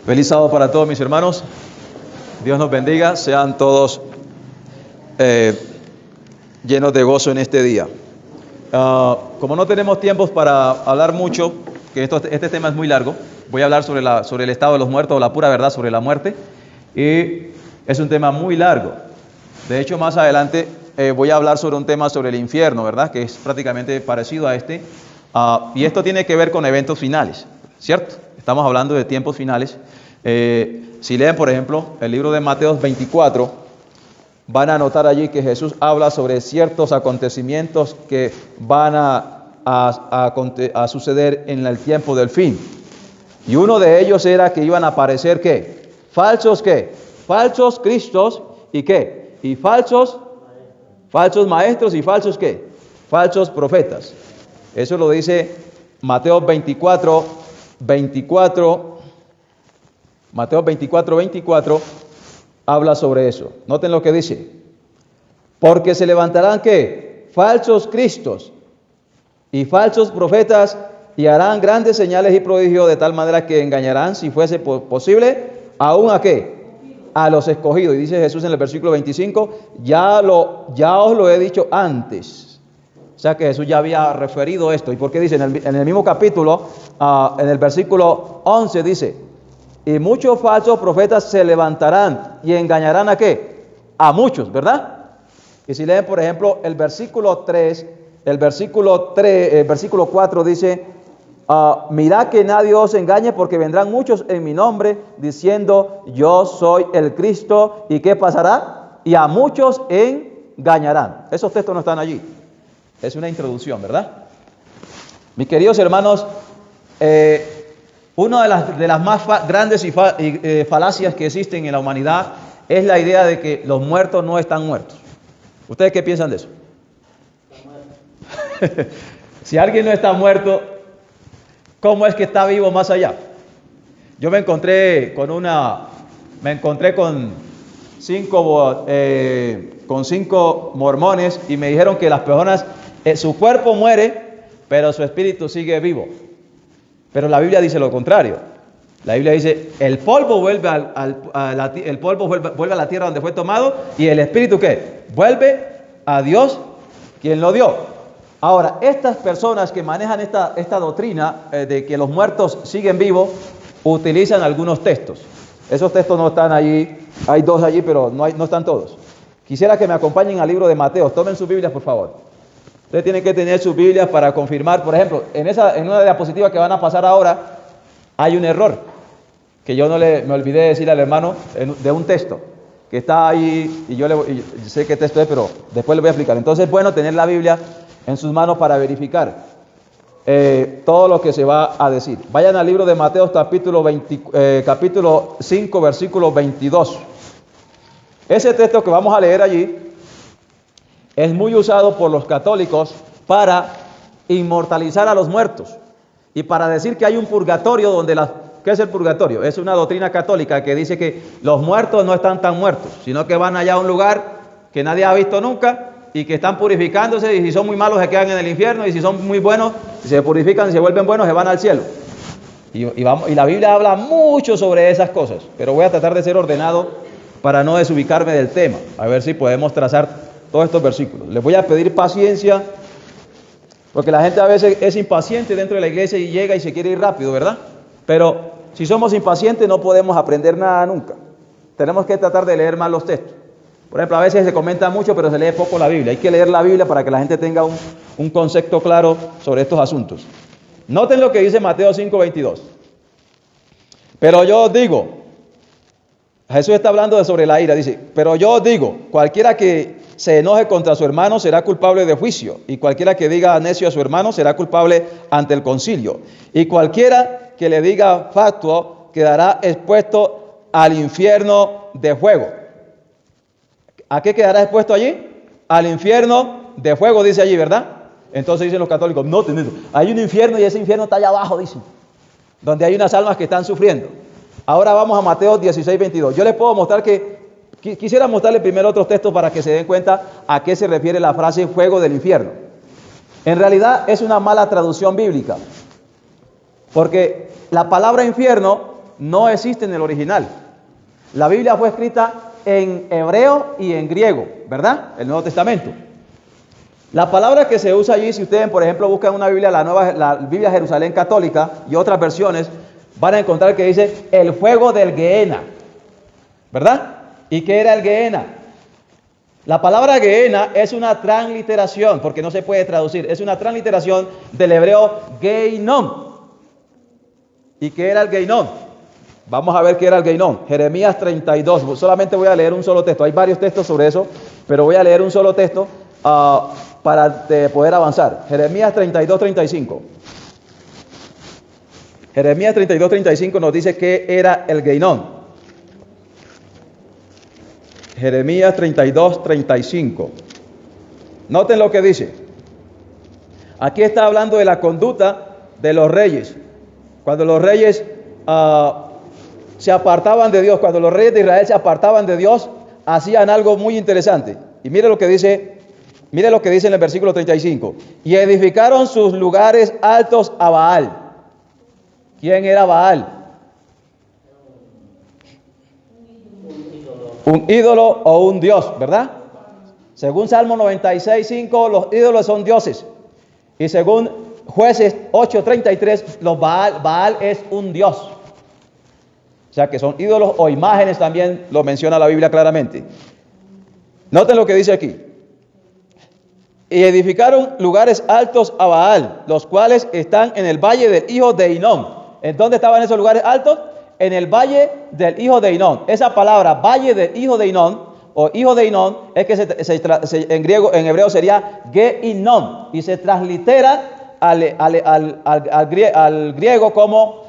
Feliz sábado para todos mis hermanos. Dios nos bendiga. Sean todos llenos de gozo en este día. Como no tenemos tiempos para hablar mucho, que este tema es muy largo, voy a hablar sobre el estado de los muertos o la pura verdad sobre la muerte. Y es un tema muy largo. De hecho, más adelante voy a hablar sobre un tema sobre el infierno, ¿verdad? Que es prácticamente parecido a este. Y esto tiene que ver con eventos finales, ¿cierto? Estamos hablando de tiempos finales. Si leen, por ejemplo, el libro de Mateo 24, van a notar allí que Jesús habla sobre ciertos acontecimientos que van a suceder en el tiempo del fin. Y uno de ellos era que iban a aparecer, ¿qué? Falsos cristos y ¿qué? Y falsos maestros y falsos, ¿qué? Falsos profetas. Eso lo dice Mateo 24, habla sobre eso. Noten lo que dice. Porque se levantarán, ¿qué? Falsos cristos y falsos profetas y harán grandes señales y prodigios de tal manera que engañarán, si fuese posible, aún ¿a qué? A los escogidos. Y dice Jesús en el versículo 25, ya os lo he dicho antes. O sea que Jesús ya había referido esto. ¿Y por qué dice? En el mismo capítulo, en el versículo 11 dice, y muchos falsos profetas se levantarán y engañarán ¿a qué? A muchos, ¿verdad? Y si leen, por ejemplo, el versículo 4 dice, mirad que nadie os engañe, porque vendrán muchos en mi nombre diciendo, yo soy el Cristo, ¿y qué pasará? Y a muchos engañarán. Esos textos no están allí. Es una introducción, ¿verdad? Mis queridos hermanos, una de las más grandes falacias que existen en la humanidad es la idea de que los muertos no están muertos. ¿Ustedes qué piensan de eso? Si alguien no está muerto, ¿cómo es que está vivo más allá? Yo me encontré con cinco mormones y me dijeron que las personas, su cuerpo muere, pero su espíritu sigue vivo. Pero la Biblia dice lo contrario. La Biblia dice, el polvo vuelve a la tierra donde fue tomado, y el espíritu ¿qué? Vuelve a Dios, quien lo dio. Ahora, estas personas que manejan esta doctrina de que los muertos siguen vivos, utilizan algunos textos. Esos textos no están allí, hay dos allí, pero no están todos. Quisiera que me acompañen al libro de Mateo. Tomen sus Biblias, por favor. Ustedes tienen que tener sus Biblias para confirmar. Por ejemplo, en una diapositiva que van a pasar ahora, hay un error que yo me olvidé de decir al hermano de un texto que está ahí, y yo sé qué texto es, pero después le voy a explicar. Entonces es bueno tener la Biblia en sus manos para verificar todo lo que se va a decir. Vayan al libro de Mateo capítulo 5, versículo 22. Ese texto que vamos a leer allí es muy usado por los católicos para inmortalizar a los muertos y para decir que hay un purgatorio ¿qué es el purgatorio? Es una doctrina católica que dice que los muertos no están tan muertos, sino que van allá a un lugar que nadie ha visto nunca y que están purificándose, y si son muy malos se quedan en el infierno, y si son muy buenos, si se purifican y se vuelven buenos, se van al cielo. Y la Biblia habla mucho sobre esas cosas, pero voy a tratar de ser ordenado para no desubicarme del tema, a ver si podemos trazar todos estos versículos. Les voy a pedir paciencia, porque la gente a veces es impaciente dentro de la iglesia y llega y se quiere ir rápido, ¿verdad? Pero si somos impacientes no podemos aprender nada nunca. Tenemos que tratar de leer más los textos. Por ejemplo, a veces se comenta mucho, pero se lee poco la Biblia. Hay que leer la Biblia para que la gente tenga un concepto claro sobre estos asuntos. Noten lo que dice Mateo 5:22. Pero yo os digo, Jesús está hablando sobre la ira, dice, pero yo os digo, cualquiera que se enoje contra su hermano será culpable de juicio, y cualquiera que diga necio a su hermano será culpable ante el concilio, y cualquiera que le diga fatuo quedará expuesto al infierno de fuego. ¿A qué quedará expuesto allí? Al infierno de fuego, dice allí, ¿verdad? Entonces dicen los católicos, no, hay un infierno y ese infierno está allá abajo, dicen, donde hay unas almas que están sufriendo. Ahora vamos a Mateo 16:22. Yo les puedo mostrar quisiera mostrarles primero otros textos para que se den cuenta a qué se refiere la frase fuego del infierno. En realidad es una mala traducción bíblica, porque la palabra infierno no existe en el original. La Biblia fue escrita en hebreo y en griego, ¿verdad? El Nuevo Testamento. La palabra que se usa allí, si ustedes, por ejemplo, buscan una Biblia, la Biblia Jerusalén Católica y otras versiones, van a encontrar que dice el fuego del Gehenna, ¿verdad? ¿Y qué era el Gehenna? La palabra Gehenna es una transliteración, porque no se puede traducir, es una transliteración del hebreo Geinom. ¿Y qué era el Geinom? Vamos a ver qué era el Geinom. Jeremías 32, solamente voy a leer un solo texto, hay varios textos sobre eso, pero voy a leer un solo texto para poder avanzar. Jeremías 32, 35. Jeremías 32, 35 nos dice qué era el Geinom. Jeremías 32, 35. Noten lo que dice. Aquí está hablando de la conducta de los reyes. Cuando los reyes se apartaban de Dios, cuando los reyes de Israel se apartaban de Dios, hacían algo muy interesante. Y mire lo que dice en el versículo 35. Y edificaron sus lugares altos a Baal. ¿Quién era Baal? Un ídolo o un dios, ¿verdad? Según Salmo 96, 5, los ídolos son dioses. Y según Jueces 8:33, Baal es un dios. O sea que son ídolos o imágenes, también lo menciona la Biblia claramente. Noten lo que dice aquí. Y edificaron lugares altos a Baal, los cuales están en el valle del hijo de Hinnom. ¿En dónde estaban esos lugares altos? En el valle del hijo de Hinnom. Esa palabra, valle del hijo de Hinnom, o hijo de Hinnom, es que en hebreo sería Ge-Hinnom, y se translitera al griego como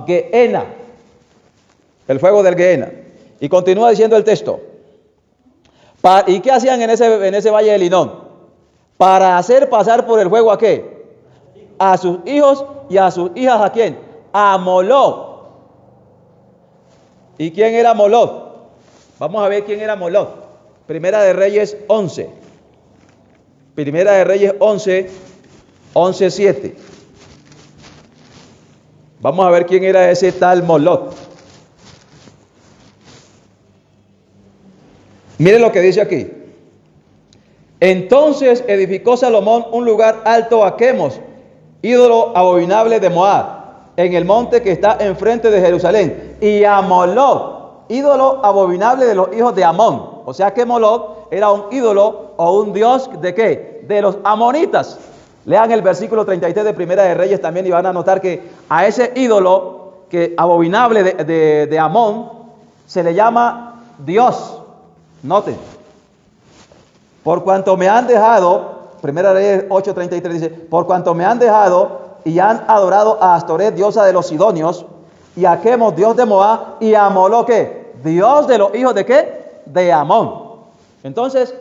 Gehenna, el fuego del Gehenna. Y continúa diciendo el texto. ¿Y qué hacían en ese valle del Hinnom? Para hacer pasar por el fuego, ¿a qué? A sus hijos y a sus hijas, ¿a quién? A Moloch. ¿Y quién era Moloch? Vamos a ver quién era Moloch. Primera de Reyes 11. Primera de Reyes 11, 11:7. Vamos a ver quién era ese tal Moloch. Miren lo que dice aquí. Entonces edificó Salomón un lugar alto a Quemos, ídolo abominable de Moab, en el monte que está enfrente de Jerusalén, y a Moloch, ídolo abominable de los hijos de Amón. O sea que Moloch era un ídolo o un dios ¿de qué? De los amonitas. Lean el versículo 33 de Primera de Reyes también y van a notar que a ese ídolo abominable de Amón se le llama Dios. Noten. Por cuanto me han dejado, Primera de Reyes 8:33 dice, por cuanto me han dejado y han adorado a Astoret, diosa de los sidonios, y a Quemos, dios de Moab, y a Moloch, ¿qué? Dios de los hijos de ¿qué? De Amón. Entonces,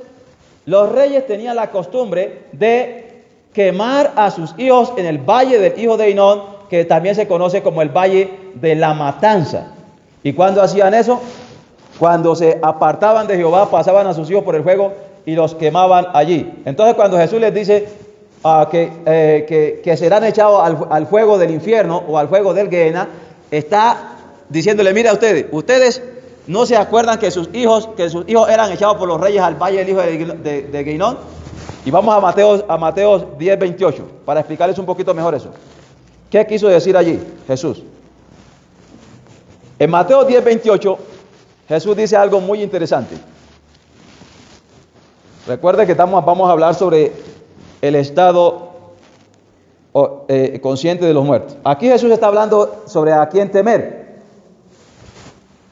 los reyes tenían la costumbre de quemar a sus hijos en el valle del hijo de Hinnom, que también se conoce como el valle de la matanza. ¿Y cuándo hacían eso? Cuando se apartaban de Jehová, pasaban a sus hijos por el fuego y los quemaban allí. Entonces, cuando Jesús les dice que serán echados al fuego del infierno o al fuego del Gehenna, está diciéndole, mira ustedes no se acuerdan que sus hijos eran echados por los reyes al valle del hijo de Hinnom. Y vamos a Mateo 10:28 para explicarles un poquito mejor eso. ¿Qué quiso decir allí Jesús? En Mateo 10:28 Jesús dice algo muy interesante. Recuerde que vamos a hablar sobre el estado consciente de los muertos. Aquí Jesús está hablando sobre a quién temer.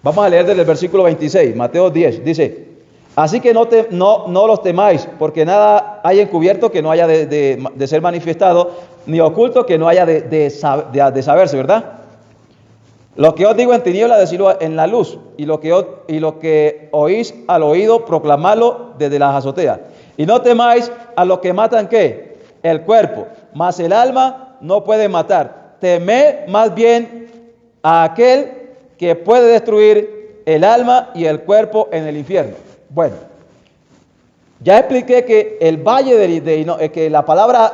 Vamos a leer desde el versículo 26, Mateo 10. Dice, así que no los temáis, porque nada hay encubierto que no haya de ser manifestado, ni oculto que no haya de saberse, ¿verdad? Lo que os digo en tinieblas, decirlo en la luz, y lo que oís al oído, proclamadlo desde las azoteas. Y no temáis a los que matan, ¿qué? El cuerpo, mas el alma no puede matar. Temed más bien a aquel que puede destruir el alma y el cuerpo en el infierno. Bueno, ya expliqué que el valle que la palabra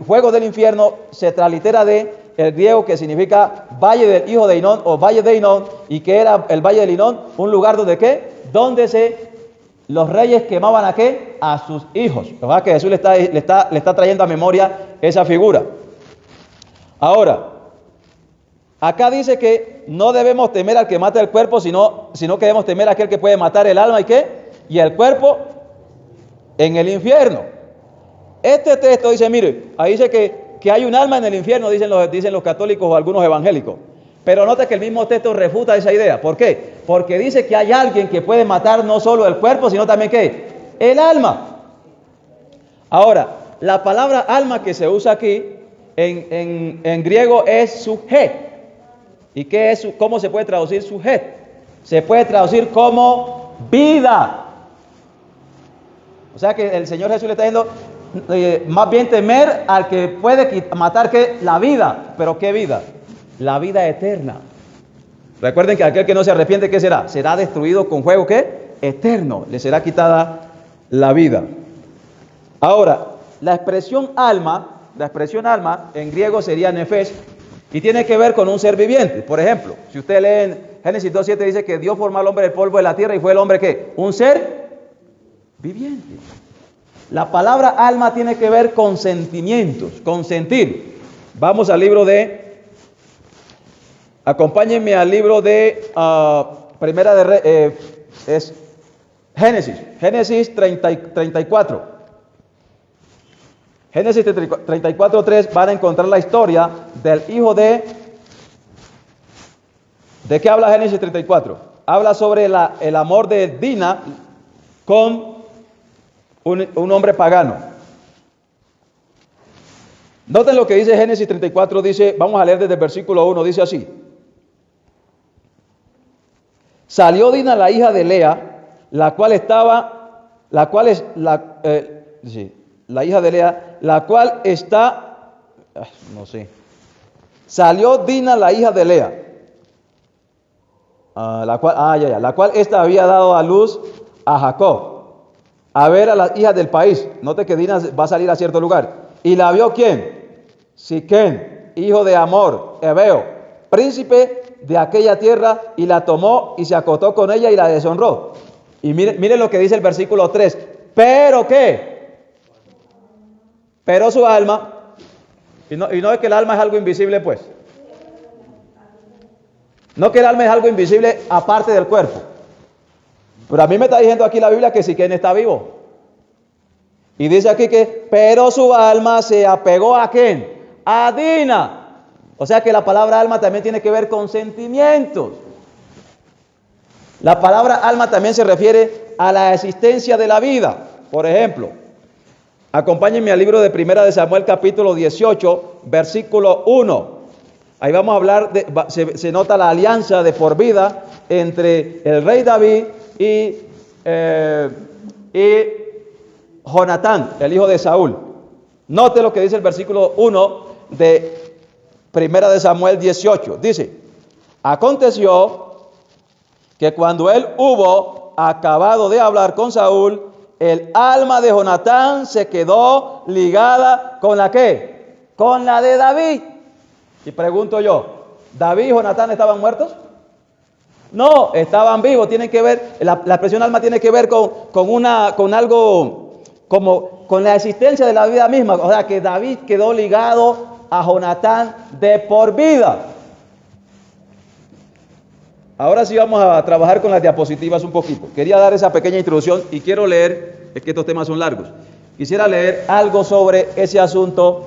fuego del infierno se translitera de el griego que significa valle del hijo de Hinón o valle de Hinón. ¿Y que era el valle de Hinón? Un lugar donde ¿qué? Donde los reyes quemaban ¿a qué? A sus hijos. O sea que Jesús le está trayendo a memoria esa figura. Ahora, acá dice que no debemos temer al que mata el cuerpo, sino que debemos temer a aquel que puede matar el alma y ¿qué? Y el cuerpo en el infierno. Este texto dice, mire, ahí dice que hay un alma en el infierno, dicen los católicos o algunos evangélicos. Pero note que el mismo texto refuta esa idea. ¿Por qué? Porque dice que hay alguien que puede matar no solo el cuerpo, sino también ¿qué? El alma. Ahora, la palabra alma que se usa aquí en griego es sujet. ¿Y qué es? ¿Cómo se puede traducir sujet? Se puede traducir como vida. O sea que el Señor Jesús le está diciendo, más bien temer al que puede matar ¿qué? La vida. ¿Pero qué vida? La vida eterna. Recuerden que aquel que no se arrepiente, ¿qué será? Será destruido con fuego, ¿qué? Eterno. Le será quitada la vida. Ahora, la expresión alma en griego sería nefesh y tiene que ver con un ser viviente. Por ejemplo, si usted lee en Génesis 2:7 dice que Dios formó al hombre del polvo de la tierra y fue el hombre ¿qué? Un ser viviente. La palabra alma tiene que ver con sentimientos, con sentir. Vamos al libro acompáñenme al libro de Primera de es Génesis 34. Génesis 34:3 van a encontrar la historia del hijo ¿de qué habla Génesis 34? Habla sobre el amor de Dina con un hombre pagano. Noten lo que dice Génesis 34, dice, vamos a leer desde el versículo 1, dice así. Salió Dina, la hija de Lea, la cual está, Salió Dina, la hija de Lea, la cual ésta había dado a luz a Jacob, a ver a las hijas del país. Note que Dina va a salir a cierto lugar. ¿Y la vio quién? Siquén, hijo de Amor, Heveo, príncipe de aquella tierra, y la tomó y se acostó con ella y la deshonró. Y mire lo que dice el versículo 3. ¿Pero qué? Pero su alma, y no es que el alma es algo invisible, pues. No que el alma es algo invisible aparte del cuerpo. Pero a mí me está diciendo aquí la Biblia que Siquén está vivo. Y dice aquí que, pero su alma se apegó ¿a quién? A Dina. O sea que la palabra alma también tiene que ver con sentimientos. La palabra alma también se refiere a la existencia de la vida. Por ejemplo, acompáñenme al libro de Primera de Samuel, capítulo 18, versículo 1. Ahí vamos a hablar, se nota la alianza de por vida entre el rey David y Jonatán, el hijo de Saúl. Note lo que dice el versículo 1 de Primera de Samuel 18. Dice, aconteció que cuando él hubo acabado de hablar con Saúl, el alma de Jonatán se quedó ligada ¿con la qué? Con la de David. Y pregunto yo, ¿David y Jonatán estaban muertos? No, estaban vivos. Tienen que ver, la expresión alma tiene que ver con algo como con la existencia de la vida misma. O sea que David quedó ligado a Jonatán de por vida. Ahora sí vamos a trabajar con las diapositivas un poquito. Quería dar esa pequeña introducción y quiero leer, es que estos temas son largos. Quisiera leer algo sobre ese asunto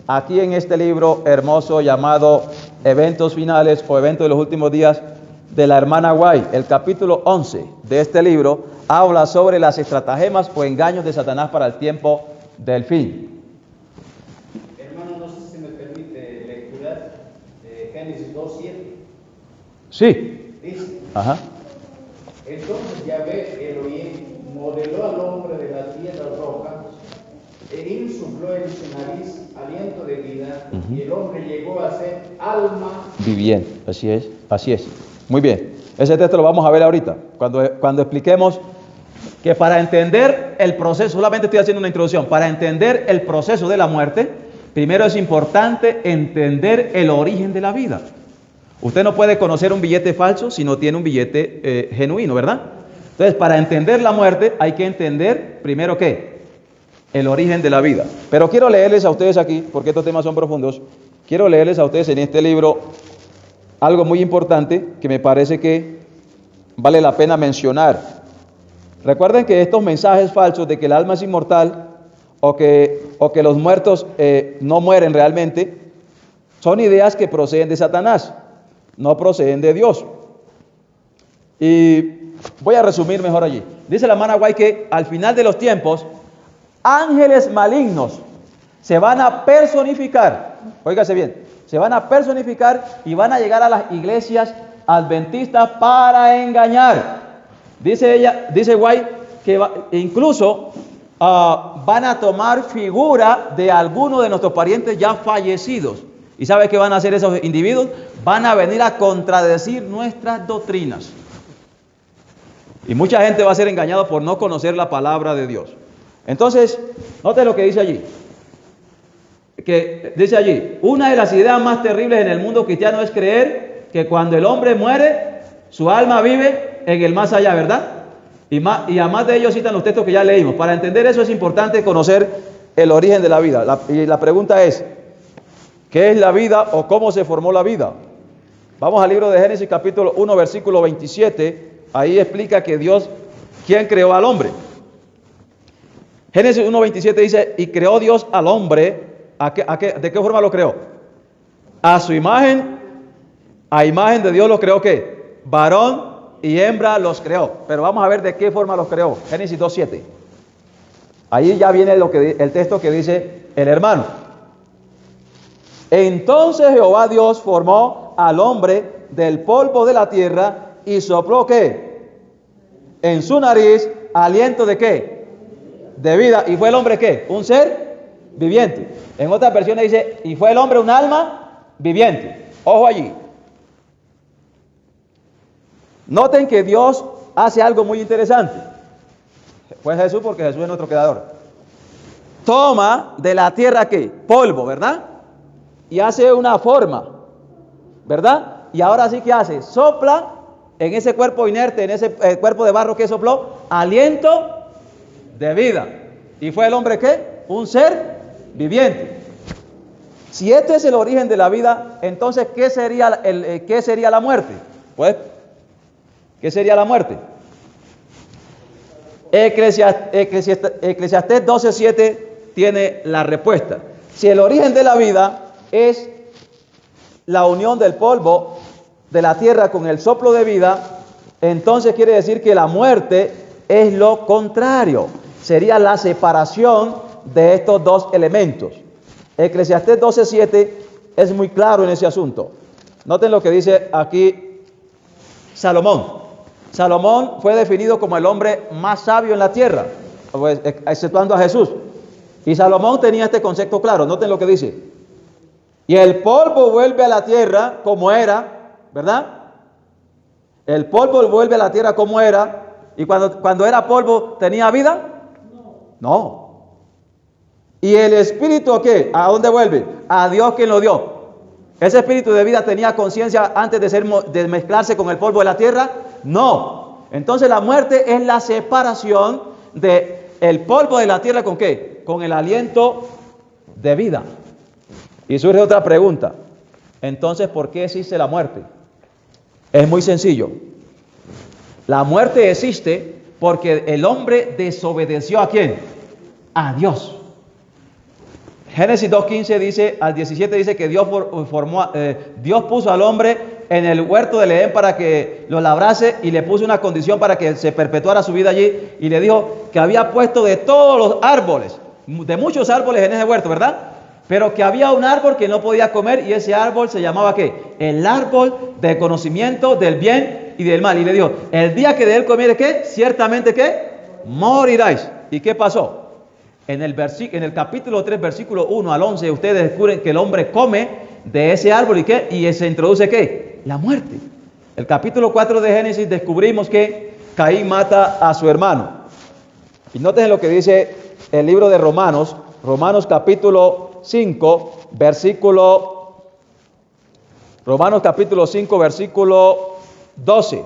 aquí en este libro hermoso llamado Eventos Finales o Eventos de los Últimos Días de la hermana White. El capítulo 11 de este libro habla sobre las estratagemas o engaños de Satanás para el tiempo del fin. Génesis 2:7. Sí. Dice, Ajá. entonces Yahvé Elohim modeló al hombre de la tierra roja e insufló en su nariz aliento de vida, y el hombre llegó a ser alma viviente. Así es. Muy bien. Ese texto lo vamos a ver ahorita, cuando expliquemos que para entender el proceso, solamente estoy haciendo una introducción, para entender el proceso de la muerte, primero es importante entender el origen de la vida. Usted no puede conocer un billete falso si no tiene un billete genuino, ¿verdad? Entonces, para entender la muerte hay que entender primero ¿qué? El origen de la vida. Pero quiero leerles a ustedes aquí, porque estos temas son profundos, quiero leerles a ustedes en este libro algo muy importante que me parece que vale la pena mencionar. Recuerden que estos mensajes falsos de que el alma es inmortal o que los muertos no mueren realmente, son ideas que proceden de Satanás, no proceden de Dios. Y voy a resumir mejor allí. Dice la hermana White que al final de los tiempos, ángeles malignos se van a personificar, óigase bien, se van a personificar y van a llegar a las iglesias adventistas para engañar. Dice White que incluso van a tomar figura de algunos de nuestros parientes ya fallecidos. ¿Y sabe qué van a hacer esos individuos? Van a venir a contradecir nuestras doctrinas. Y mucha gente va a ser engañada por no conocer la palabra de Dios. Entonces, note lo que dice allí. Que dice allí, una de las ideas más terribles en el mundo cristiano es creer que cuando el hombre muere, su alma vive en el más allá, ¿verdad? Y además de ello citan los textos que ya leímos. Para entender eso es importante conocer el origen de la vida. Y la pregunta es, ¿qué es la vida o cómo se formó la vida? Vamos al libro de Génesis capítulo 1, versículo 27. Ahí explica que Dios, ¿quién creó al hombre? Génesis 1, 27 dice, y creó Dios al hombre, ¿de qué forma lo creó? A su imagen, a imagen de Dios lo creó, ¿qué? Varón y hembra los creó. Pero vamos a ver de qué forma los creó. Génesis 2, 7. Ahí ya viene el texto que dice el hermano. Entonces Jehová Dios formó al hombre del polvo de la tierra y sopló ¿qué? En su nariz aliento de ¿qué? De vida. ¿Y fue el hombre qué? Un ser viviente. En otras versiones dice, y fue el hombre un alma viviente. Ojo allí. Noten que Dios hace algo muy interesante. Fue Jesús porque Jesús es nuestro creador. Toma de la tierra ¿qué? Polvo, ¿verdad? Y hace una forma, ¿verdad? Y ahora sí que hace, sopla en ese cuerpo inerte, en ese cuerpo de barro que sopló, aliento de vida. ¿Y fue el hombre qué? Un ser viviente. Si este es el origen de la vida, entonces ¿qué sería la muerte? Pues, ¿qué sería la muerte? Eclesiastés 12:7 tiene la respuesta. Si el origen de la vida es la unión del polvo de la tierra con el soplo de vida, entonces quiere decir que la muerte es lo contrario. Sería la separación de estos dos elementos. Eclesiastés 12:7 es muy claro en ese asunto. Noten lo que dice aquí Salomón. Salomón fue definido como el hombre más sabio en la tierra, pues, exceptuando a Jesús. Y Salomón tenía este concepto claro. Noten lo que dice. Y el polvo vuelve a la tierra como era, ¿verdad? El polvo vuelve a la tierra como era. ¿Y cuando era polvo tenía vida? No. ¿Y el espíritu qué? ¿A dónde vuelve? A Dios quien lo dio. ¿Ese espíritu de vida tenía conciencia antes de mezclarse con el polvo de la tierra? No. Entonces la muerte es la separación del polvo de la tierra ¿con qué? Con el aliento de vida. Y surge otra pregunta. Entonces, ¿por qué existe la muerte? Es muy sencillo. La muerte existe porque el hombre desobedeció ¿a quién? A Dios. Génesis 2:15 dice, al 17 dice que Dios puso al hombre en el huerto del Edén para que lo labrase y le puso una condición para que se perpetuara su vida allí y le dijo que había puesto de todos los árboles, de muchos árboles en ese huerto, ¿verdad? Pero que había un árbol que no podía comer y ese árbol se llamaba ¿qué? El árbol del conocimiento del bien y del mal. Y le dijo, el día que de él comiere ¿qué? Ciertamente ¿qué? Moriráis. ¿Y qué pasó? En el capítulo 3, versículo 1 al 11, ustedes descubren que el hombre come de ese árbol y ¿qué? Y se introduce ¿qué? La muerte. El capítulo 4 de Génesis descubrimos que Caín mata a su hermano. Y noten lo que dice el libro de Romanos, Romanos capítulo 5, versículo Romanos capítulo 5, versículo 12.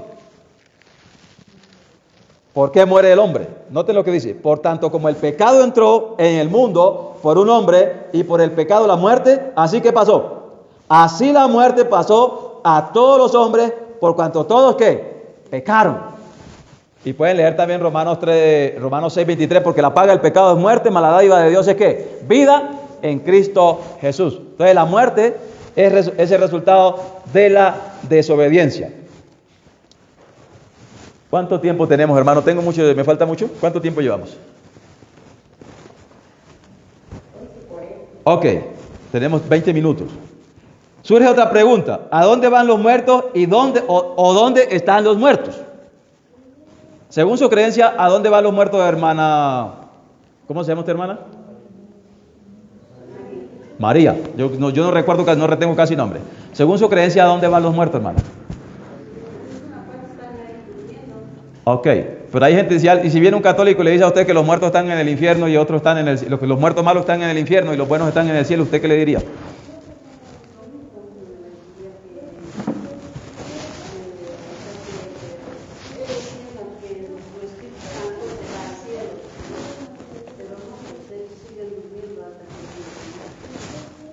¿Por qué muere el hombre? Noten lo que dice. Por tanto, como el pecado entró en el mundo por un hombre y por el pecado la muerte, así que pasó. Así la muerte pasó a todos los hombres por cuanto todos ¿qué? Pecaron. Y pueden leer también Romanos 6, 23, porque la paga del pecado es muerte, mas la dádiva de Dios es ¿qué? Vida en Cristo Jesús. Entonces la muerte es el resultado de la desobediencia. ¿Cuánto tiempo tenemos, hermano? Tengo mucho, ¿me falta mucho? ¿Cuánto tiempo llevamos? Ok, tenemos 20 minutos. Surge otra pregunta. ¿A dónde van los muertos y dónde están los muertos? Según su creencia, ¿a dónde van los muertos, hermana? ¿Cómo se llama usted, hermana? María. Yo no recuerdo, no retengo casi nombre. Según su creencia, ¿a dónde van los muertos, hermana? Ok, pero hay gente, y si viene un católico y le dice a usted que los muertos están en el infierno y otros están en el cielo, los muertos malos están en el infierno y los buenos están en el cielo, ¿usted qué le diría?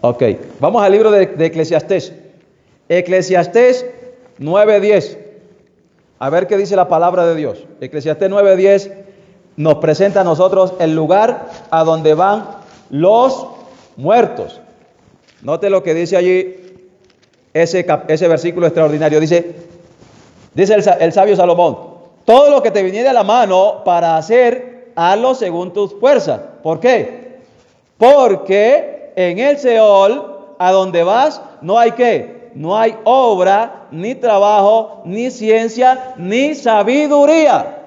Ok, vamos al libro de Eclesiastés. Eclesiastés 9:10. A ver qué dice la palabra de Dios. Eclesiastés 9:10 nos presenta a nosotros el lugar a donde van los muertos. Note lo que dice allí ese versículo extraordinario. Dice el sabio Salomón: todo lo que te viniere a la mano para hacer, hazlo según tus fuerzas. ¿Por qué? Porque en el Seol, a donde vas, no hay ¿qué? No hay obra, ni trabajo, ni ciencia, ni sabiduría.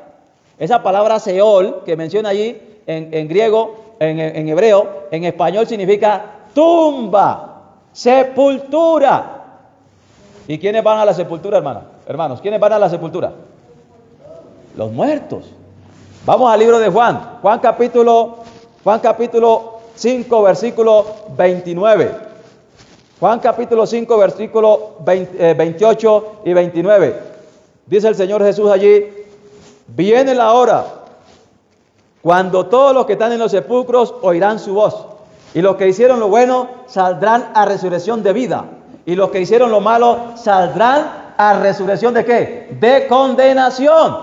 Esa palabra Seol, que menciona allí en griego, en hebreo, en español significa tumba, sepultura. ¿Y quiénes van a la sepultura, hermanos? ¿Quiénes van a la sepultura? Los muertos. Vamos al libro de Juan. Juan capítulo 5, versículo 29. Juan capítulo 5, versículo 28 y 29. Dice el Señor Jesús allí: viene la hora cuando todos los que están en los sepulcros oirán su voz, y los que hicieron lo bueno saldrán a resurrección de vida, y los que hicieron lo malo saldrán a resurrección ¿de qué? De condenación.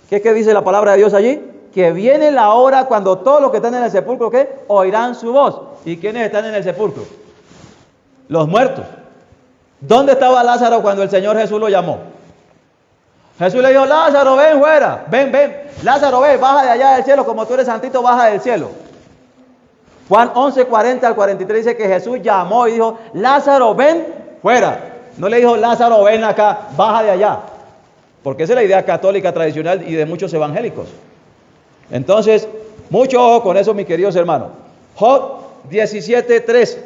¿Qué dice la palabra de Dios allí? Que viene la hora cuando todos los que están en el sepulcro ¿qué? Oirán su voz. ¿Y quiénes están en el sepulcro? Los muertos. ¿Dónde estaba Lázaro cuando el Señor Jesús lo llamó? Jesús le dijo: Lázaro, ven fuera, ven, Lázaro, ven, baja de allá del cielo, como tú eres santito, baja del cielo. Juan 11, 40 al 43 dice que Jesús llamó y dijo: Lázaro, ven fuera. No le dijo: Lázaro, ven acá, baja de allá. Porque esa es la idea católica tradicional y de muchos evangélicos. Entonces, mucho ojo con eso, mis queridos hermanos. Job 17:3.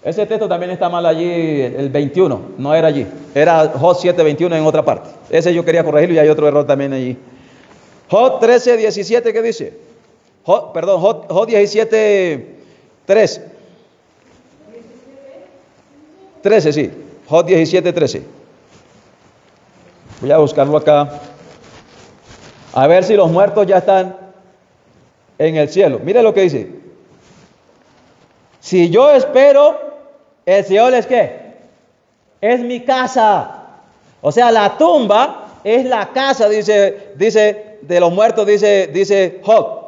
Ese texto también está mal allí, el 21, no era allí. Era Job 7:21 en otra parte. Ese yo quería corregirlo y hay otro error también allí. Job 13:17, ¿qué dice? Job 17:3. 13, sí. Job 17:13. Voy a buscarlo acá. A ver si los muertos ya están en el cielo. Mire lo que dice: si yo espero, el Seol es ¿qué? Es mi casa. O sea, la tumba es la casa, dice de los muertos, dice Job.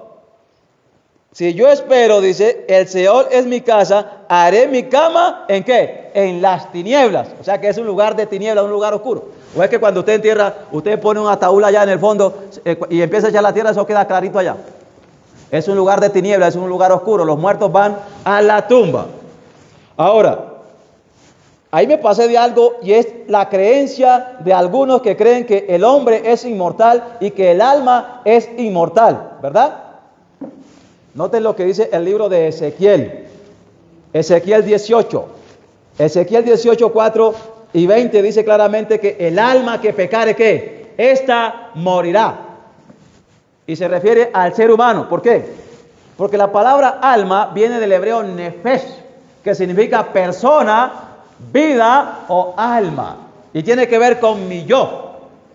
Si yo espero, dice, el Seol es mi casa, haré mi cama ¿en qué? En las tinieblas. O sea que es un lugar de tinieblas, un lugar oscuro. O es que cuando usted entierra, usted pone un ataúd allá en el fondo y empieza a echar la tierra, eso queda clarito allá. Es un lugar de tinieblas, es un lugar oscuro. Los muertos van a la tumba. Ahora, ahí me pasé de algo, y es la creencia de algunos que creen que el hombre es inmortal y que el alma es inmortal, ¿verdad? Noten lo que dice el libro de Ezequiel. Ezequiel 18. Ezequiel 18, 4 y 20 dice claramente que el alma que pecare, ¿qué? Esta morirá. Y se refiere al ser humano. ¿Por qué? Porque la palabra alma viene del hebreo nefesh, que significa persona, vida o alma. Y tiene que ver con mi yo.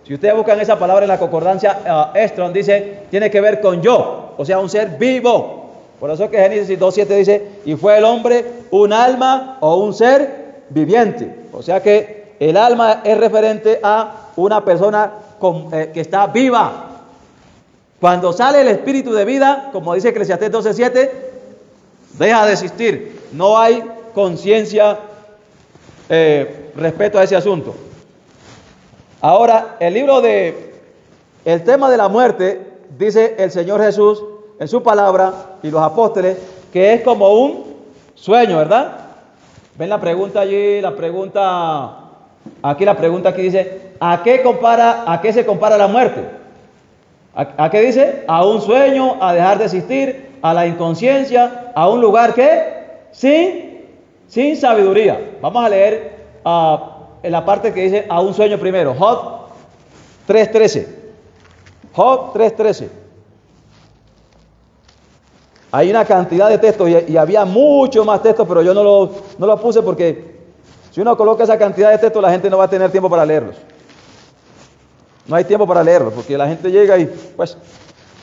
Si ustedes buscan esa palabra en la concordancia Strong, dice, tiene que ver con yo, o sea, un ser vivo. Por eso que Génesis 2:7 dice, y fue el hombre un alma o un ser viviente. O sea que el alma es referente a una persona que está viva. Cuando sale el espíritu de vida, como dice Eclesiastés 12:7, deja de existir. No hay conciencia respecto a ese asunto. Ahora, el tema de la muerte, dice el Señor Jesús en su palabra y los apóstoles, que es como un sueño, ¿verdad? ¿Ven la pregunta allí? Aquí la pregunta dice, ¿a qué se compara la muerte? ¿A qué dice? A un sueño, a dejar de existir, a la inconsciencia, a un lugar que sin sabiduría. Vamos a leer en la parte que dice a un sueño primero. Job 3:13. Job 3:13. Hay una cantidad de textos y había mucho más textos, pero yo no los puse porque si uno coloca esa cantidad de textos, la gente no va a tener tiempo para leerlos. No hay tiempo para leerlos, porque la gente llega y pues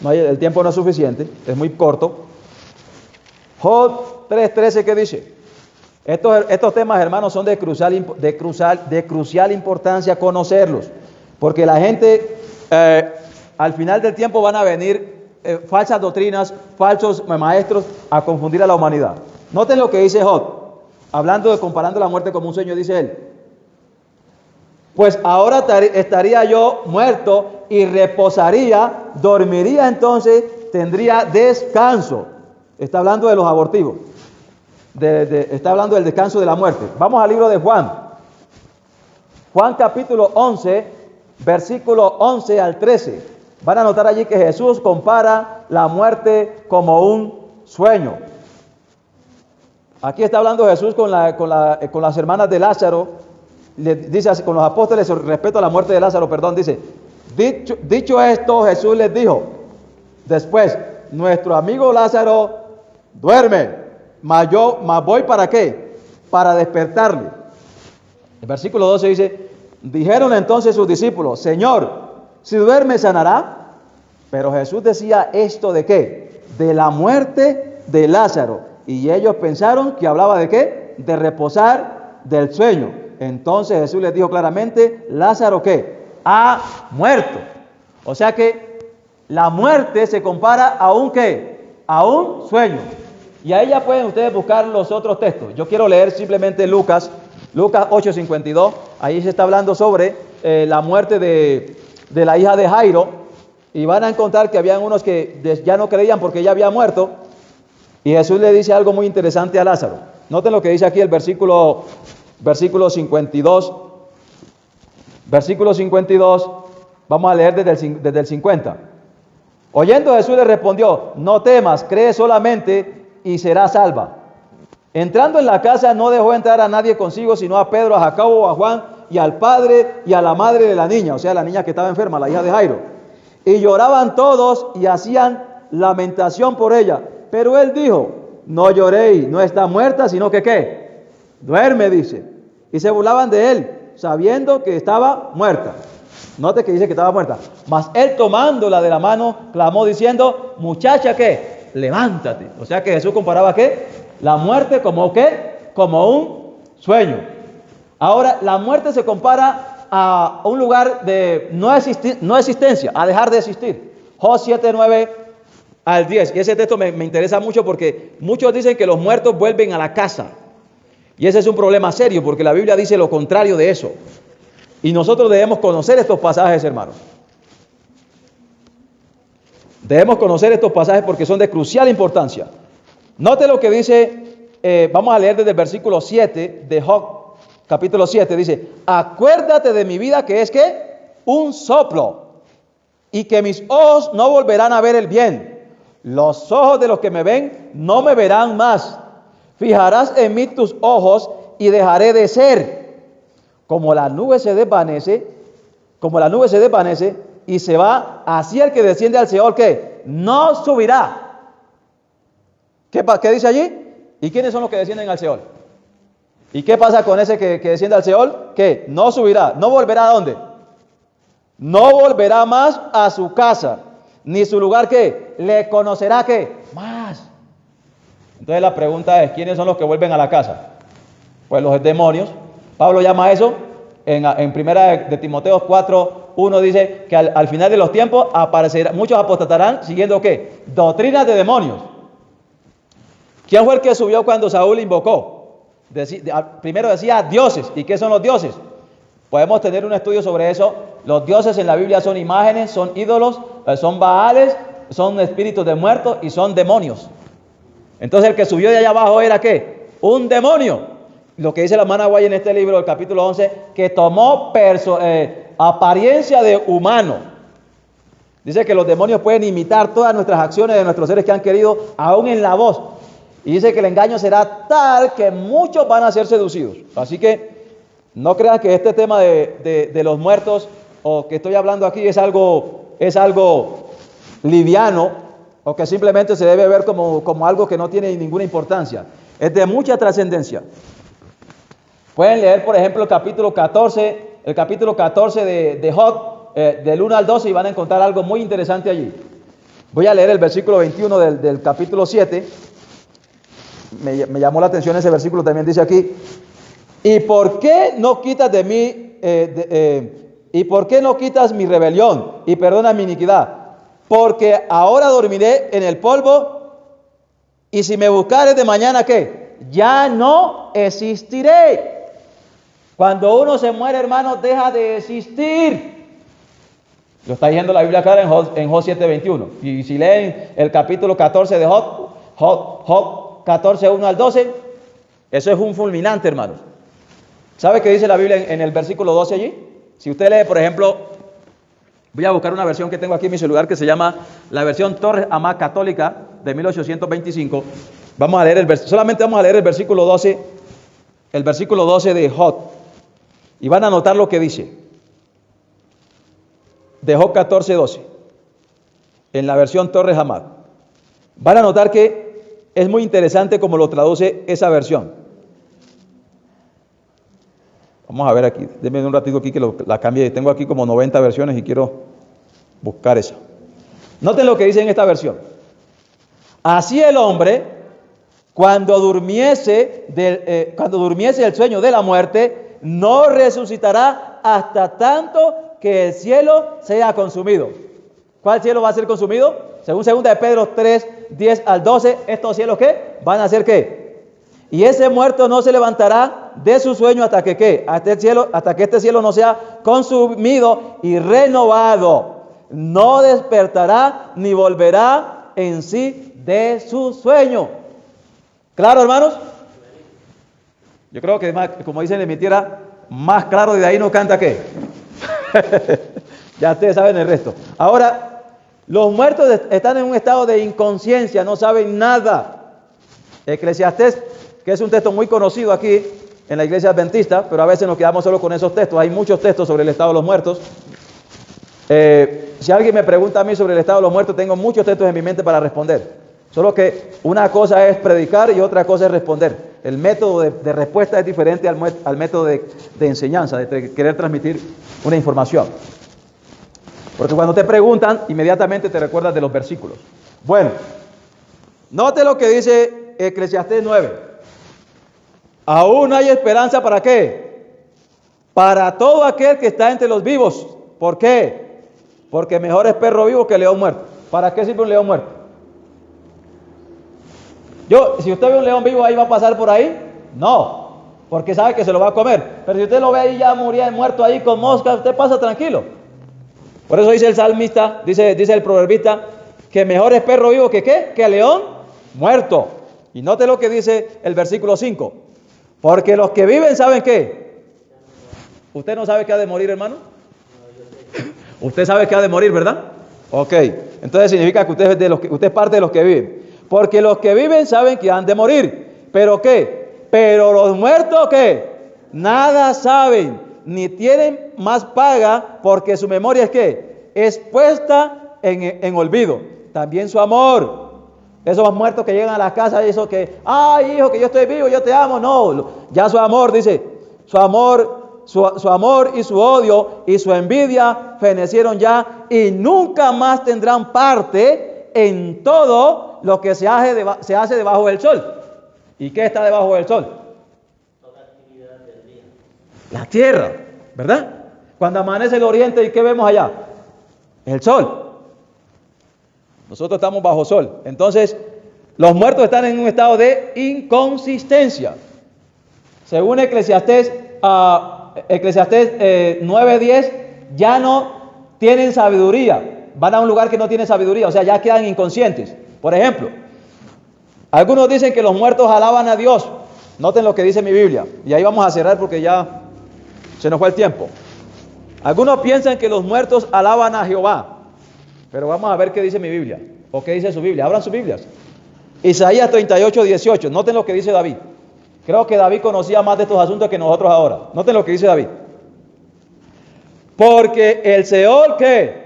el tiempo no es suficiente, es muy corto. Job 3:13, ¿qué dice? Estos temas, hermanos, son de crucial importancia conocerlos, porque la gente al final del tiempo van a venir falsas doctrinas, falsos maestros a confundir a la humanidad. Noten lo que dice Job, comparando la muerte como un sueño, dice él. Pues ahora estaría yo muerto y reposaría, dormiría entonces, tendría descanso. Está hablando de los abortivos. Está hablando del descanso de la muerte. Vamos al libro de Juan. Juan capítulo 11, versículo 11 al 13. Van a notar allí que Jesús compara la muerte como un sueño. Aquí está hablando Jesús con las hermanas de Lázaro. Le dice así, con los apóstoles respecto a la muerte de Lázaro, dice, dicho esto, Jesús les dijo, después, nuestro amigo Lázaro duerme, mas voy ¿para qué? Para despertarle. El versículo 12 dice, dijeron entonces sus discípulos, Señor, si duerme sanará. Pero Jesús decía esto ¿de qué? De la muerte de Lázaro. Y ellos pensaron que hablaba ¿de qué? De reposar del sueño. Entonces Jesús les dijo claramente, Lázaro ¿qué? Ha muerto. O sea que la muerte se compara a un ¿qué? A un sueño. Y ahí ya pueden ustedes buscar los otros textos. Yo quiero leer simplemente Lucas 8:52. Ahí se está hablando sobre la muerte de la hija de Jairo. Y van a encontrar que habían unos que ya no creían porque ella había muerto. Y Jesús le dice algo muy interesante a Lázaro. Noten lo que dice aquí el versículo 52. Versículo 52. Vamos a leer desde el 50. Oyendo Jesús le respondió, no temas, cree solamente y serás salva. Entrando en la casa no dejó entrar a nadie consigo, sino a Pedro, a Jacobo, a Juan y al padre y a la madre de la niña, o sea, la niña que estaba enferma, la hija de Jairo. Y lloraban todos y hacían lamentación por ella. Pero él dijo, no lloréis, no está muerta, sino que ¿qué? Duerme, dice. Y se burlaban de él, sabiendo que estaba muerta. Note que dice que estaba muerta. Mas él tomándola de la mano, clamó diciendo, muchacha, ¿qué? Levántate. O sea que Jesús comparaba ¿qué? La muerte como ¿qué? Como un sueño. Ahora, la muerte se compara a un lugar de no existencia, a dejar de existir. Job 7:9 al 10. Y ese texto me interesa mucho porque muchos dicen que los muertos vuelven a la casa. Y ese es un problema serio porque la Biblia dice lo contrario de eso. Y nosotros debemos conocer estos pasajes, hermanos. Debemos conocer estos pasajes porque son de crucial importancia. Note lo que dice, vamos a leer desde el versículo 7 de Job. Capítulo 7 dice, acuérdate de mi vida que es ¿qué? Un soplo y que mis ojos no volverán a ver el bien. Los ojos de los que me ven no me verán más. Fijarás en mí tus ojos y dejaré de ser. Como la nube se desvanece y se va, así el que desciende al Seol, ¿qué? No subirá. ¿Qué dice allí? ¿Y quiénes son los que descienden al Seol? ¿Y qué pasa con ese que desciende al Seol? Que no subirá, no volverá ¿a dónde? No volverá más a su casa, ni su lugar que le conocerá que más. Entonces la pregunta es, ¿quiénes son los que vuelven a la casa? Pues los demonios. Pablo llama eso, en primera de Timoteo 4:1 dice que al final de los tiempos aparecerán, muchos apostatarán siguiendo ¿qué? Doctrinas de demonios. ¿Quién fue el que subió cuando Saúl invocó? Primero decía dioses. ¿Y qué son los dioses? Podemos tener un estudio sobre eso. Los dioses en la Biblia son imágenes, son ídolos, son baales, son espíritus de muertos y son demonios. Entonces el que subió de allá abajo era ¿qué? Un demonio. Lo que dice la hermana Guay en este libro, el capítulo 11, que tomó apariencia de humano. Dice que los demonios pueden imitar todas nuestras acciones de nuestros seres que han querido, aún en la voz. Y dice que el engaño será tal que muchos van a ser seducidos. Así que no crean que este tema de los muertos o que estoy hablando aquí es algo liviano o que simplemente se debe ver como algo que no tiene ninguna importancia. Es de mucha trascendencia. Pueden leer, por ejemplo, el capítulo 14 de Job, del 1 al 12, y van a encontrar algo muy interesante allí. Voy a leer el versículo 21 del capítulo 7. Me llamó la atención ese versículo, también dice aquí: ¿y por qué no quitas de mí, y por qué no quitas mi rebelión y perdonas mi iniquidad? Porque ahora dormiré en el polvo, y si me buscares de mañana, ¿qué? Ya no existiré. Cuando uno se muere, hermanos, deja de existir. Lo está diciendo la Biblia clara en Job 7:21. Y si leen el capítulo 14 de Job 14, 1 al 12, eso es un fulminante, hermanos. ¿Sabe qué dice la Biblia en el versículo 12 allí? Si usted lee, por ejemplo, voy a buscar una versión que tengo aquí en mi celular que se llama la versión Torres Amad Católica de 1825. Solamente vamos a leer el versículo 12 de Job. Y van a notar lo que dice. De Job 14, 12. En la versión Torres Amad. Van a notar que es muy interesante como lo traduce esa versión. Vamos a ver aquí. Denme un ratito aquí que la cambie. Tengo aquí como 90 versiones y quiero buscar esa. Noten lo que dice en esta versión. Así el hombre, cuando durmiese el sueño de la muerte, no resucitará hasta tanto que el cielo sea consumido. ¿Cuál cielo va a ser consumido? Según 2 de Pedro 3, 10 al 12, ¿estos cielos qué? ¿Van a ser qué? Y ese muerto no se levantará de su sueño hasta que ¿qué? Hasta que este cielo no sea consumido y renovado. No despertará ni volverá en sí de su sueño. ¿Claro, hermanos? Yo creo que, como dicen en mi tierra, más claro de ahí no canta ¿qué? Ya ustedes saben el resto. Ahora, los muertos están en un estado de inconsciencia, no saben nada. Eclesiastés, que es un texto muy conocido aquí en la iglesia adventista, pero a veces nos quedamos solo con esos textos. Hay muchos textos sobre el estado de los muertos. Si alguien me pregunta a mí sobre el estado de los muertos, tengo muchos textos en mi mente para responder. Solo que una cosa es predicar y otra cosa es responder. El método de respuesta es diferente al método de enseñanza, de querer transmitir una información. Porque cuando te preguntan, inmediatamente te recuerdas de los versículos. Bueno, note lo que dice Eclesiastés 9. Aún hay esperanza ¿para qué? Para todo aquel que está entre los vivos. ¿Por qué? Porque mejor es perro vivo que león muerto. ¿Para qué sirve un león muerto? Si usted ve un león vivo, ¿ahí va a pasar por ahí? No, porque sabe que se lo va a comer. Pero si usted lo ve ahí ya muerto ahí con moscas, usted pasa tranquilo. Por eso dice el salmista, dice el proverbista, que mejor es perro vivo que ¿qué? Que león muerto. Y note lo que dice el versículo 5. Porque los que viven, ¿saben qué? ¿Usted no sabe que ha de morir, hermano? Usted sabe que ha de morir, ¿verdad? Ok, entonces significa que usted es parte de los que viven. Porque los que viven saben que han de morir. ¿Pero qué? Pero los muertos, ¿qué? Nada saben, ni tienen más paga, porque su memoria es ¿qué? Es puesta en olvido. También su amor, Esos muertos que llegan a las casas, esos que, ay hijo, que yo estoy vivo, yo te amo. No, ya su amor, dice, su amor y su odio y su envidia fenecieron ya y nunca más tendrán parte en todo lo que se hace debajo del sol. ¿Y qué está debajo del sol? Toda actividad del día. La tierra, ¿verdad? Cuando amanece el oriente, ¿y qué vemos allá? El sol. Nosotros estamos bajo sol. Entonces, los muertos están en un estado de inconsistencia. Según Eclesiastés 9:10, ya no tienen sabiduría. Van a un lugar que no tiene sabiduría, o sea, ya quedan inconscientes. Por ejemplo, algunos dicen que los muertos alaban a Dios. Noten lo que dice mi Biblia. Y ahí vamos a cerrar porque ya se nos fue el tiempo. Algunos piensan que los muertos alaban a Jehová. Pero vamos a ver qué dice mi Biblia. O qué dice su Biblia. Abran sus Biblias. Isaías 38:18. Noten lo que dice David. Creo que David conocía más de estos asuntos que nosotros ahora. Noten lo que dice David. Porque el Seol, ¿qué?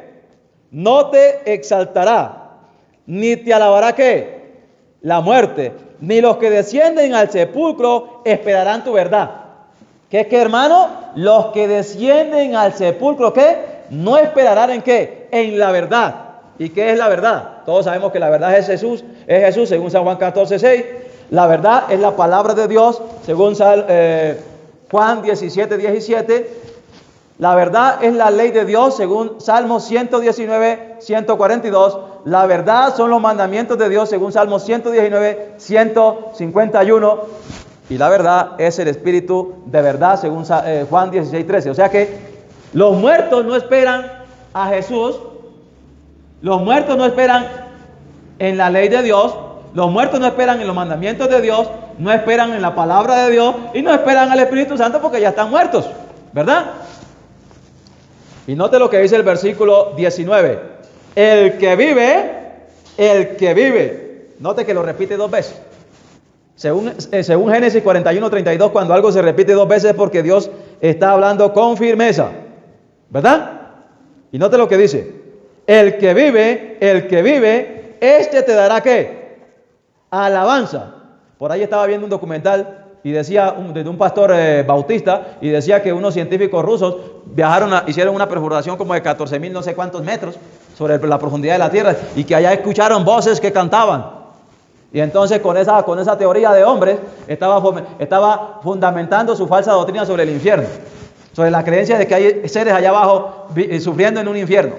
No te exaltará, ni te alabará, ¿qué? La muerte, ni los que descienden al sepulcro esperarán tu verdad. ¿Qué es que, hermano? Los que descienden al sepulcro, ¿qué? No esperarán en qué, en la verdad. ¿Y qué es la verdad? Todos sabemos que la verdad es Jesús, según San Juan 14:6. La verdad es la palabra de Dios, según Juan 17:17. La verdad es la ley de Dios, según Salmos 119:142. La verdad son los mandamientos de Dios, según Salmos 119:151. Y la verdad es el Espíritu de verdad, según Juan 16:13. O sea que los muertos no esperan a Jesús, los muertos no esperan en la ley de Dios, los muertos no esperan en los mandamientos de Dios, no esperan en la palabra de Dios y no esperan al Espíritu Santo porque ya están muertos, ¿verdad? Y note lo que dice el versículo 19. El que vive, note que lo repite dos veces. Según Génesis 41:32, cuando algo se repite dos veces es porque Dios está hablando con firmeza, ¿verdad? Y note lo que dice. El que vive, este te dará ¿qué? Alabanza. Por ahí estaba viendo un documental y decía, de un pastor bautista, y decía que unos científicos rusos hicieron una perforación como de 14,000 no sé cuántos metros sobre la profundidad de la tierra, y que allá escucharon voces que cantaban. Y entonces con esa teoría de hombres estaba fundamentando su falsa doctrina sobre el infierno, sobre la creencia de que hay seres allá abajo sufriendo en un infierno.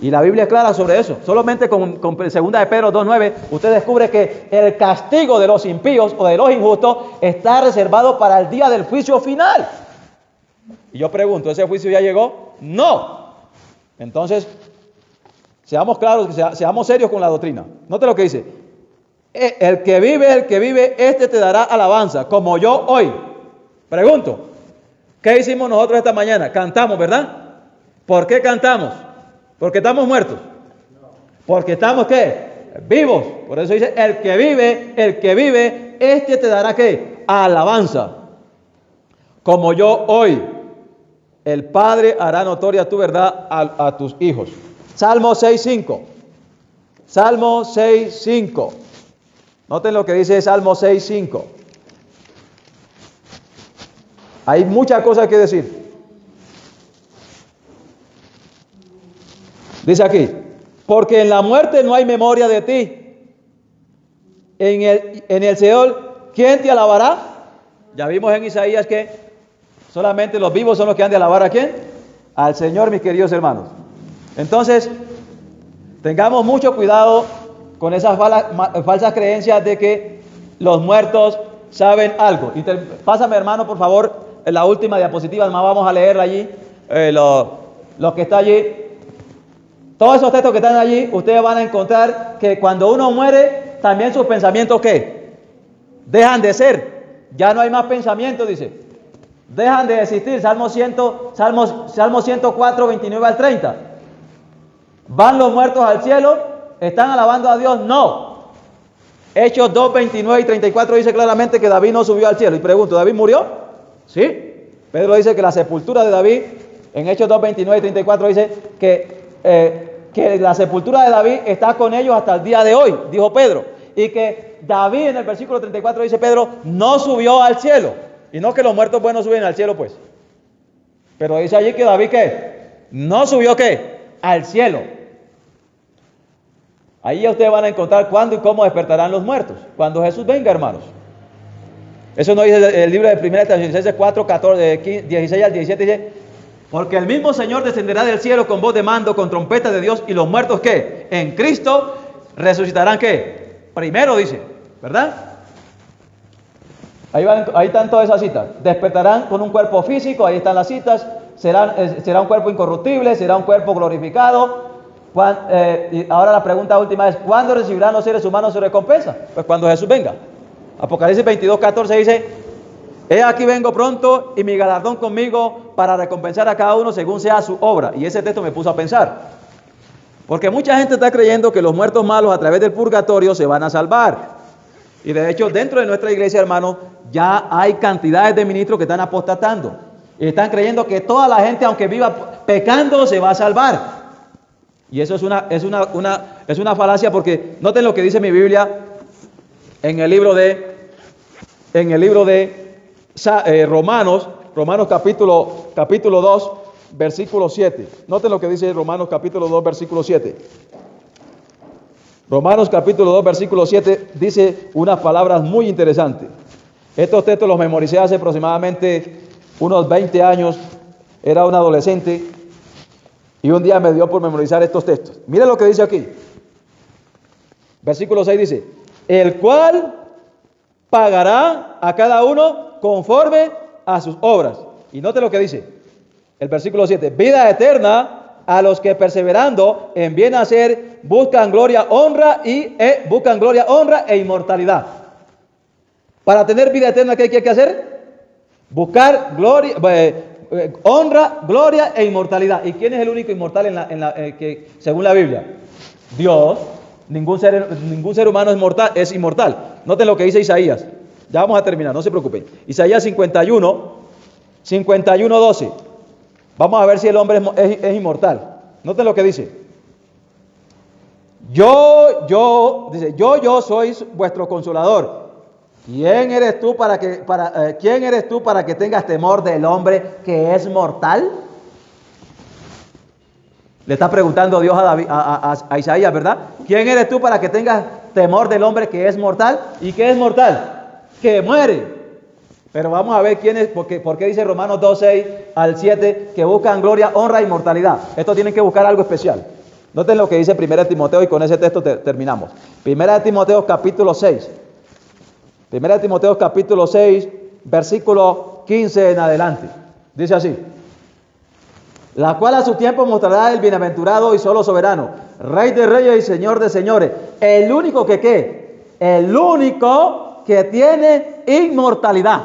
Y la Biblia es clara sobre eso. Solamente con 2 de Pedro 2:9 usted descubre que el castigo de los impíos o de los injustos está reservado para el día del juicio final. Y yo pregunto, ¿ese juicio ya llegó? No. Entonces, seamos claros, seamos serios con la doctrina. Note lo que dice. El que vive, este te dará alabanza, como yo hoy. Pregunto, ¿qué hicimos nosotros esta mañana? Cantamos, ¿verdad? ¿Por qué cantamos? ¿Porque estamos muertos? Porque estamos, ¿qué? Vivos. Por eso dice, el que vive, este te dará, ¿qué? Alabanza. Como yo hoy, el Padre hará notoria tu verdad a tus hijos. Salmo 6:5. Salmo 6:5. Noten lo que dice Salmo 6:5. Hay muchas cosas que decir. Dice aquí, porque en la muerte no hay memoria de ti. En el Seol, ¿quién te alabará? Ya vimos en Isaías que solamente los vivos son los que han de alabar ¿a quién? Al Señor, mis queridos hermanos. Entonces, tengamos mucho cuidado con esas falsas creencias de que los muertos saben algo. Pásame, hermano, por favor, la última diapositiva, además vamos a leerla allí, lo que está allí. Todos esos textos que están allí, ustedes van a encontrar que cuando uno muere, también sus pensamientos, ¿qué? Dejan de ser. Ya no hay más pensamientos, dice. Dejan de existir. Salmo 104, 29 al 30. ¿Van los muertos al cielo? ¿Están alabando a Dios? No. Hechos 2, 29 y 34 dice claramente que David no subió al cielo. Y pregunto, ¿David murió? Sí. Pedro dice que la sepultura de David, en Hechos 2, 29 y 34 dice que que la sepultura de David está con ellos hasta el día de hoy, dijo Pedro. Y que David en el versículo 34 dice Pedro, no subió al cielo. Y no que los muertos buenos suben al cielo, pues. Pero dice allí que David, ¿qué? No subió, ¿qué? Al cielo. Ahí ya ustedes van a encontrar cuándo y cómo despertarán los muertos. Cuando Jesús venga, hermanos. Eso no dice el libro de 1 Tesalonicenses 4, 16 al 17, dice, porque el mismo Señor descenderá del cielo con voz de mando, con trompeta de Dios, y los muertos, ¿qué? En Cristo resucitarán, ¿qué? Primero dice, ¿verdad? Ahí están todas esas citas. Despertarán con un cuerpo físico, ahí están las citas. Será un cuerpo incorruptible, será un cuerpo glorificado. Y ahora la pregunta última es, ¿cuándo recibirán los seres humanos su recompensa? Pues cuando Jesús venga. Apocalipsis 22, 14 dice, he aquí vengo pronto y mi galardón conmigo para recompensar a cada uno según sea su obra. Y ese texto me puso a pensar. Porque mucha gente está creyendo que los muertos malos a través del purgatorio se van a salvar. Y de hecho, dentro de nuestra iglesia, hermanos, ya hay cantidades de ministros que están apostatando. Y están creyendo que toda la gente, aunque viva pecando, se va a salvar. Y eso es una falacia, porque noten lo que dice mi Biblia en el libro de Romanos capítulo 2, versículo 7. Noten lo que dice Romanos capítulo 2, versículo 7. Romanos capítulo 2, versículo 7 dice unas palabras muy interesantes. Estos textos los memoricé hace aproximadamente unos 20 años. Era un adolescente y un día me dio por memorizar estos textos. Miren lo que dice aquí. Versículo 6 dice, el cual pagará a cada uno conforme a sus obras. Y note lo que dice el versículo 7, vida eterna a los que perseverando en bien hacer buscan gloria, honra e inmortalidad. Para tener vida eterna, ¿qué hay que hacer? Buscar gloria, honra, gloria e inmortalidad. ¿Y quién es el único inmortal que según la Biblia? Dios. Ningún ser humano es inmortal. Noten lo que dice Isaías. Ya vamos a terminar, no se preocupen. Isaías 51, 12. Vamos a ver si el hombre es inmortal. Noten lo que dice. Yo soy vuestro consolador. ¿Quién eres tú para que tengas temor del hombre que es mortal? Le está preguntando Dios a Isaías, ¿verdad? ¿Quién eres tú para que tengas temor del hombre que es mortal? ¿Y qué es mortal? Que muere. Pero vamos a ver quién es, por qué dice Romanos 2, 6 al 7 que buscan gloria, honra e inmortalidad. Esto tienen que buscar algo especial. Noten lo que dice 1 Timoteo y con ese texto terminamos. 1 Timoteo capítulo 6. 1 Timoteo capítulo 6, versículo 15 en adelante. Dice así. La cual a su tiempo mostrará el bienaventurado y solo soberano, Rey de reyes y Señor de señores. El único que ¿qué? El único que tiene inmortalidad.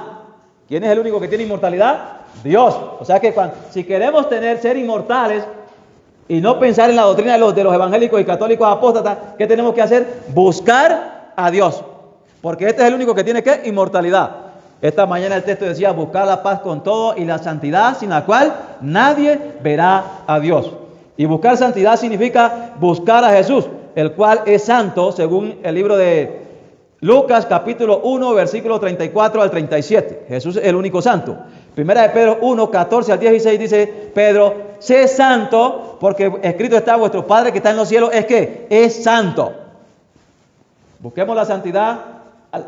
¿Quién es el único que tiene inmortalidad? Dios. O sea que si queremos ser inmortales y no pensar en la doctrina de los evangélicos y católicos apóstatas, ¿qué tenemos que hacer? Buscar a Dios. Porque este es el único que tiene ¿qué? Inmortalidad. Esta mañana el texto decía, buscar la paz con todo y la santidad sin la cual nadie verá a Dios. Y buscar santidad significa buscar a Jesús, el cual es santo, según el libro de Lucas capítulo 1, versículo 34 al 37. Jesús es el único santo. Primera de Pedro 1, 14 al 16 dice Pedro, sé santo, porque escrito está, vuestro Padre que está en los cielos es que es santo. Busquemos la santidad,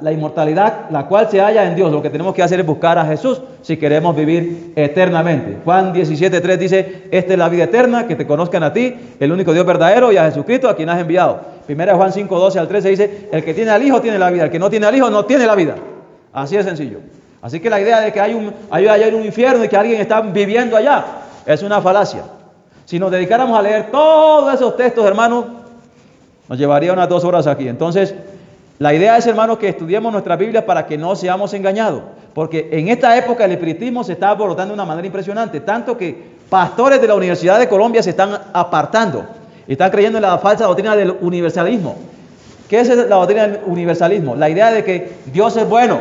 la inmortalidad, la cual se halla en Dios. Lo que tenemos que hacer es buscar a Jesús si queremos vivir eternamente. Juan 17:3 dice, esta es la vida eterna, que te conozcan a ti, el único Dios verdadero, y a Jesucristo a quien has enviado. Primera de Juan 5:12 al 13 dice, el que tiene al Hijo tiene la vida, el que no tiene al Hijo no tiene la vida. Así de sencillo. Así que la idea de que hay un infierno y que alguien está viviendo allá es una falacia. Si nos dedicáramos a leer todos esos textos, hermanos, nos llevaría unas 2 horas aquí. Entonces, la idea es, hermanos, que estudiemos nuestras Biblias para que no seamos engañados. Porque en esta época el espiritismo se está aborotando de una manera impresionante. Tanto que pastores de la Universidad de Colombia se están apartando. Y están creyendo en la falsa doctrina del universalismo. ¿Qué es la doctrina del universalismo? La idea de que Dios es bueno.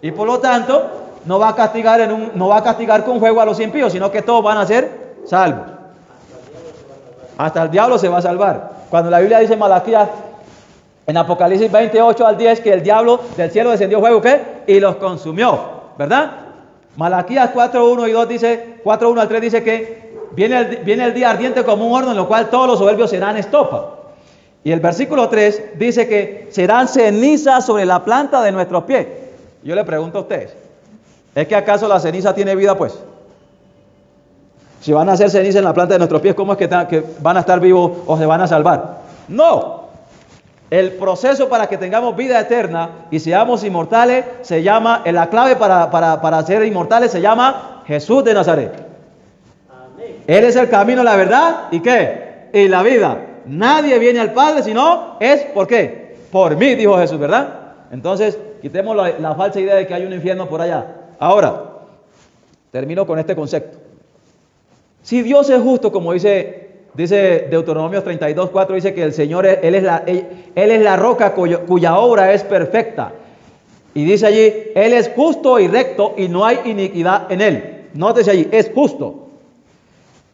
Y por lo tanto, no va a castigar con fuego a los impíos, sino que todos van a ser salvos. Hasta el diablo se va a salvar. Cuando la Biblia dice en Malaquías, en Apocalipsis 28 al 10, que el diablo del cielo descendió fuego, ¿qué? Y los consumió, ¿verdad? Malaquías 4:1 y 2 dice, 4:1 al 3 dice que viene el día ardiente como un horno en lo cual todos los soberbios serán estopa. Y el versículo 3 dice que serán cenizas sobre la planta de nuestros pies. Yo le pregunto a ustedes, ¿es que acaso la ceniza tiene vida pues? Si van a hacer ceniza en la planta de nuestros pies, ¿cómo es que van a estar vivos o se van a salvar? No. El proceso para que tengamos vida eterna y seamos inmortales se llama, la clave para ser inmortales se llama Jesús de Nazaret. Amén. Él es el camino, la verdad y ¿qué? Y la vida. Nadie viene al Padre sino es ¿por qué? Por mí, dijo Jesús, ¿verdad? Entonces, quitemos la falsa idea de que hay un infierno por allá. Ahora, termino con este concepto. Si Dios es justo, como dice Deuteronomio 32:4, dice que el Señor, Él es la roca cuya obra es perfecta. Y dice allí, Él es justo y recto y no hay iniquidad en Él. Nótese allí, es justo.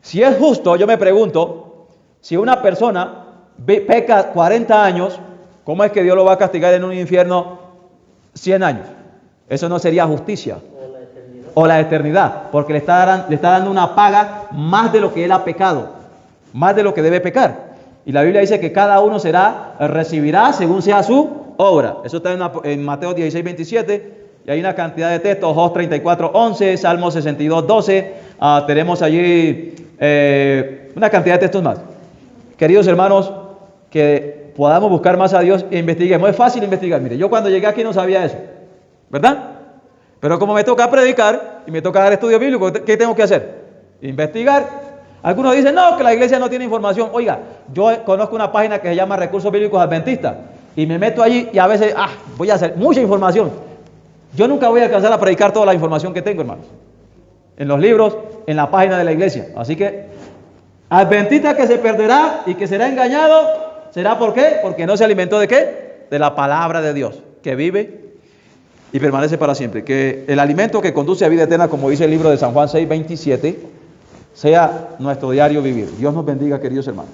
Si es justo, yo me pregunto, si una persona peca 40 años, ¿cómo es que Dios lo va a castigar en un infierno 100 años? Eso no sería justicia. O la eternidad, porque le está dando una paga más de lo que él ha pecado, más de lo que debe pecar. Y la Biblia dice que cada uno recibirá según sea su obra. Eso está en Mateo 16:27, y hay una cantidad de textos, Job 34:11, Salmo 62:12, tenemos allí una cantidad de textos más. Queridos hermanos, que podamos buscar más a Dios e investiguemos. Es fácil investigar. Mire, yo cuando llegué aquí no sabía eso, ¿verdad? Pero como me toca predicar y me toca dar estudio bíblico, ¿qué tengo que hacer? Investigar. Algunos dicen, no, que la iglesia no tiene información. Oiga, yo conozco una página que se llama Recursos Bíblicos Adventistas y me meto allí y a veces, voy a hacer mucha información. Yo nunca voy a alcanzar a predicar toda la información que tengo, hermanos. En los libros, en la página de la iglesia. Así que, adventista que se perderá y que será engañado, ¿será por qué? Porque no se alimentó ¿de qué? De la palabra de Dios, que vive y permanece para siempre. Que el alimento que conduce a vida eterna, como dice el libro de San Juan 6:27, sea nuestro diario vivir. Dios nos bendiga, queridos hermanos.